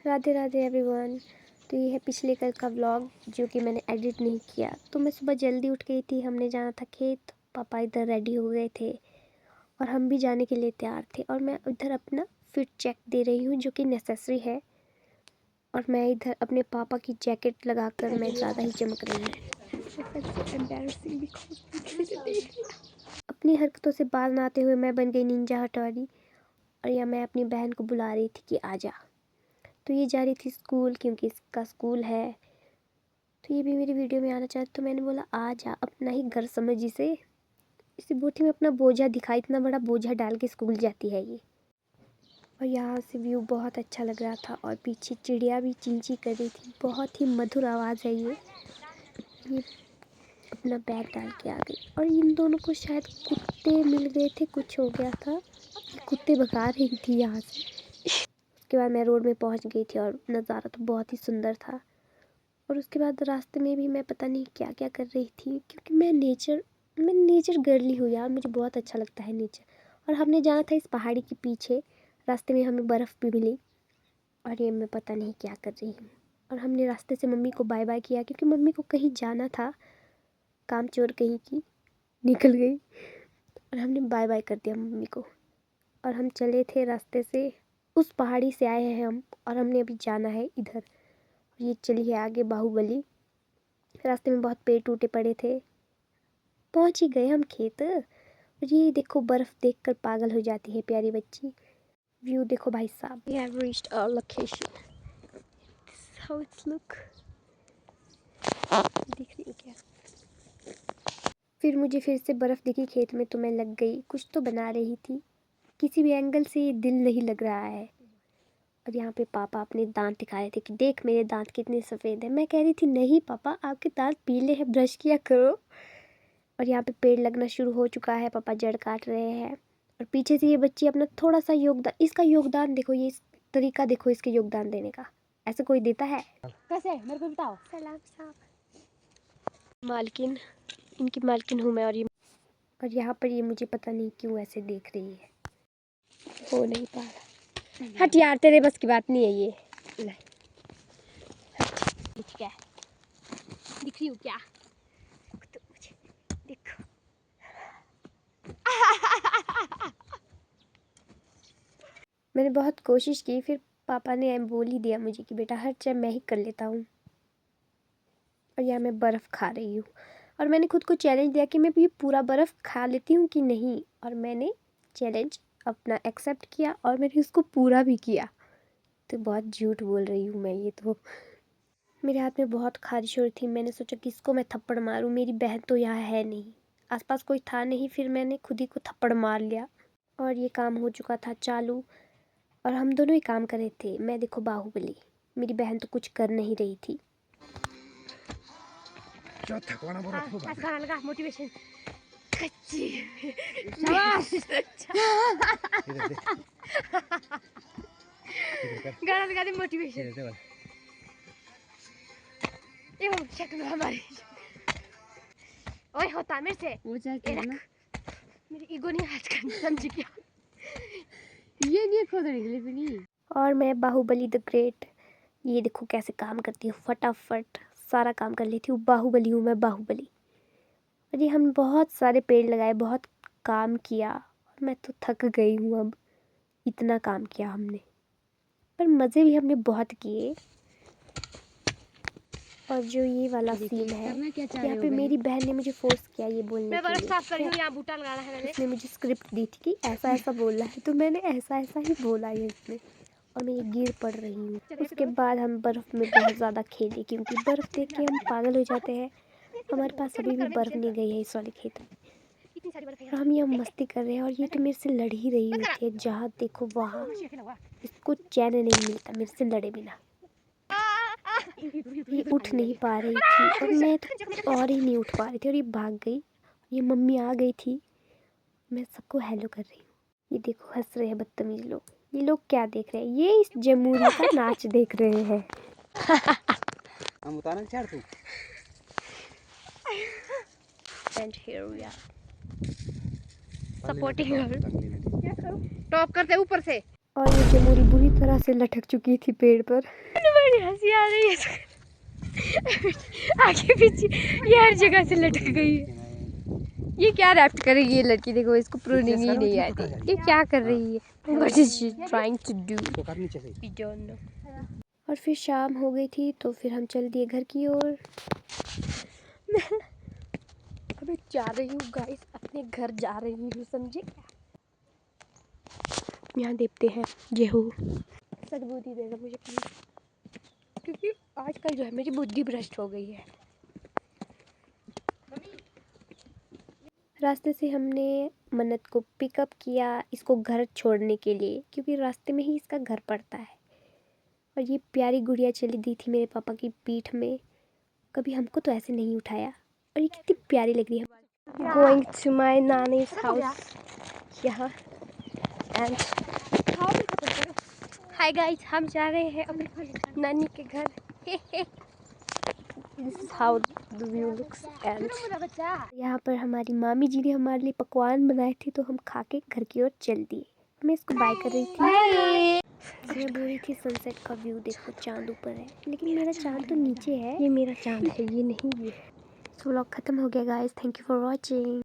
Radhe Radhe everyone. तो ये है पिछले कल का व्लॉग जो कि मैंने एडिट नहीं किया। तो मैं सुबह जल्दी उठ गई थी, हमने जाना था खेत। पापा इधर रेडी हो गए थे और हम भी जाने के लिए तैयार थे। और मैं इधर अपना फिट चेक दे रही हूँ जो कि नेसेसरी है। और मैं इधर अपने पापा की जैकेट लगाकर मैं ज़्यादा ही चमक रही हूँ। अपनी हरकतों से बाज न आते हुए मैं बन गई निंजा हटोरी। और या मैं अपनी बहन को बुला रही थी कि आजा। तो ये जा रही थी स्कूल क्योंकि इसका स्कूल है। तो ये भी मेरी वीडियो में आना चाहती, तो मैंने बोला आ जा, अपना ही घर समझ इसे। इसी बोटी में अपना बोझा दिखाई, इतना बड़ा बोझा डाल के स्कूल जाती है ये। और यहाँ से व्यू बहुत अच्छा लग रहा था और पीछे चिड़िया भी चींची कर रही थी, बहुत ही मधुर आवाज़ है ये अपना बैग डाल के आ गई। और इन दोनों को शायद कुत्ते मिल गए थे, कुछ हो गया था, कुत्ते भगा रही थी यहाँ से। उसके बाद मैं रोड में पहुँच गई थी और नज़ारा तो बहुत ही सुंदर था। और उसके बाद रास्ते में भी मैं पता नहीं क्या क्या कर रही थी, क्योंकि मैं नेचर गर्ली हूँ यार, मुझे बहुत अच्छा लगता है नेचर। और हमने जाना था इस पहाड़ी के पीछे, रास्ते में हमें बर्फ़ भी मिली। और ये मैं पता नहीं क्या कर रही हूँ। और हमने रास्ते से मम्मी को बाय बाय किया क्योंकि मम्मी को कहीं जाना था, काम चोर कहीं की निकल गई। और हमने बाय बाय कर दिया मम्मी को। और हम चले थे रास्ते से, उस पहाड़ी से आए हैं हम, और हमने अभी जाना है इधर। ये चली है आगे बाहुबली। रास्ते में बहुत पेड़ टूटे पड़े थे, पहुंच ही गए हम खेत। और ये देखो बर्फ़ देखकर पागल हो जाती है प्यारी बच्ची। व्यू देखो भाई साहब। We have reached our location. This is how it's look. दिख रही है क्या? फिर मुझे फिर से बर्फ़ दिखी खेत में, तो मैं लग गई, कुछ तो बना रही थी। किसी भी एंगल से दिल नहीं लग रहा है। और यहाँ पे पापा अपने दांत दिखा रहे थे कि देख मेरे दांत कितने सफ़ेद हैं। मैं कह रही थी नहीं पापा, आपके दांत पीले हैं, ब्रश किया करो। और यहाँ पे पेड़ लगना शुरू हो चुका है, पापा जड़ काट रहे हैं। और पीछे से ये बच्ची अपना थोड़ा सा योगदान, इसका योगदान देखो, ये तरीका देखो इसके योगदान देने का, ऐसे कोई देता है? कैसे मेरे को बताओ। सलाम साहब। मालकिन, इनकी मालकिन हूँ मैं। और यहाँ पर ये मुझे पता नहीं क्यों ऐसे देख रही है, हो नहीं पा रहा। हट यार, तेरे बस की बात नहीं है ये। दिख क्या दिख रही हूँ क्या? तो मुझे देखो। मैंने बहुत कोशिश की, फिर पापा ने बोल ही दिया मुझे कि बेटा हर चाय मैं ही कर लेता हूँ। और यहाँ मैं बर्फ़ खा रही हूँ। और मैंने खुद को चैलेंज दिया कि मैं ये पूरा बर्फ़ खा लेती हूँ कि नहीं। और मैंने चैलेंज अपना एक्सेप्ट किया और मैंने उसको पूरा भी किया। तो बहुत झूठ बोल रही हूँ मैं ये तो। मेरे हाथ में बहुत खारिश हो रही थी, मैंने सोचा किसको मैं थप्पड़ मारूँ, मेरी बहन तो यहाँ है नहीं, आसपास कोई था नहीं। फिर मैंने खुद ही को थप्पड़ मार लिया और ये काम हो चुका था चालू। और हम दोनों ही काम कर रहे थे। मैं देखो बाहुबली, मेरी बहन तो कुछ कर नहीं रही थी। गाना लगा मोटिवेशन। कच्ची शाबाश। गाना लगा दे मोटिवेशन। ये शक्ल हमारी ओए होता मेरे से वो चाहे ना मेरी ईगो नहीं आज का, समझ क्या? ये नहीं खोदने के लिए भी नहीं। और मैं बाहुबली द ग्रेट, ये देखो कैसे काम करती हूँ, फटाफट सारा काम कर लेती हूँ। बाहुबली हूँ मैं, बाहुबली। और ये हम बहुत सारे पेड़ लगाए, बहुत काम किया और मैं तो थक गई हूँ अब, इतना काम किया हमने। पर मज़े भी हमने बहुत किए। और जो ये वाला सीन है, यहाँ पे मेरी बहन ने मुझे फोर्स किया ये बोलने के लिए। यहाँ बूटा लगाना है मैंने। उसने मुझे स्क्रिप्ट दी थी कि ऐसा ऐसा बोलना है, तो मैंने ऐसा ऐसा ही बोला है इसमें। और मैं ये गिर पड़ रही हूँ। उसके बाद हम बर्फ़ में बहुत ज़्यादा खेले क्योंकि बर्फ़ देख के हम पागल हो जाते हैं। हमारे पास अभी भी बर्फ़ नहीं गई है इस वाले खेत में। और हम यहाँ मस्ती कर रहे हैं और ये तो मेरे से लड़ ही रही होती है, जहाँ देखो वहाँ। इसको चैन नहीं मिलता मेरे से लड़े बिना। ये उठ नहीं पा रही थी और मैं तो और ही नहीं उठ पा रही थी। और ये भाग गई, ये मम्मी आ गई थी। मैं सबको हेलो कर रही हूँ। ये देखो हंस रहे हैं बदतमीज लोग। ये लोग क्या देख रहे हैं? ये इस जमूरी का नाच देख रहे हैं। हम उतारना चाह तू। And here we are supporting her. Top करते ऊपर से। और ये जमूरी बुरी तरह से लटक चुकी थी पेड़ पर। बड़ी हंसी आ रही है आगे पीछे ये हर जगह से लटक गई है। ये क्या रैप्ट करेगी ये लड़की, देखो इसको प्रूनिंग ही नहीं आती। ये क्या कर रही है? What is she trying to do? We don't know. और फिर शाम हो गई थी तो फिर हम चल दिए घर की ओर। अभी जा रही हूँ गाइस, अपने घर जा रही हूँ, समझे क्या? यहाँ देखते हैं ये हो सद्बुद्धि देगा मुझे please। क्योंकि आजकल जो है मेरी बुद्धि भ्रष्ट हो गई है। रास्ते से हमने मन्नत को पिकअप किया इसको घर छोड़ने के लिए, क्योंकि रास्ते में ही इसका घर पड़ता है। और ये प्यारी गुड़िया चली दी थी मेरे पापा की पीठ में, कभी हमको तो ऐसे नहीं उठाया। और ये कितनी प्यारी लग रही है। Going to my nanny's house यहाँ and हाय गाइस, हम जा रहे हैं अपने नानी के घर। This is how the view looks and यहाँ पर हमारी मामी जी ने हमारे लिए पकवान बनाए थे तो हम खा के घर की ओर चल दिए। मैं इसको बाय कर रही थी। मैं बोल रही थी सनसेट का व्यू देखो, चांद ऊपर है लेकिन मेरा चांद तो नीचे है। ये मेरा चांद है, ये नहीं ये। व्लॉग खत्म हो गया guys, thank you for watching.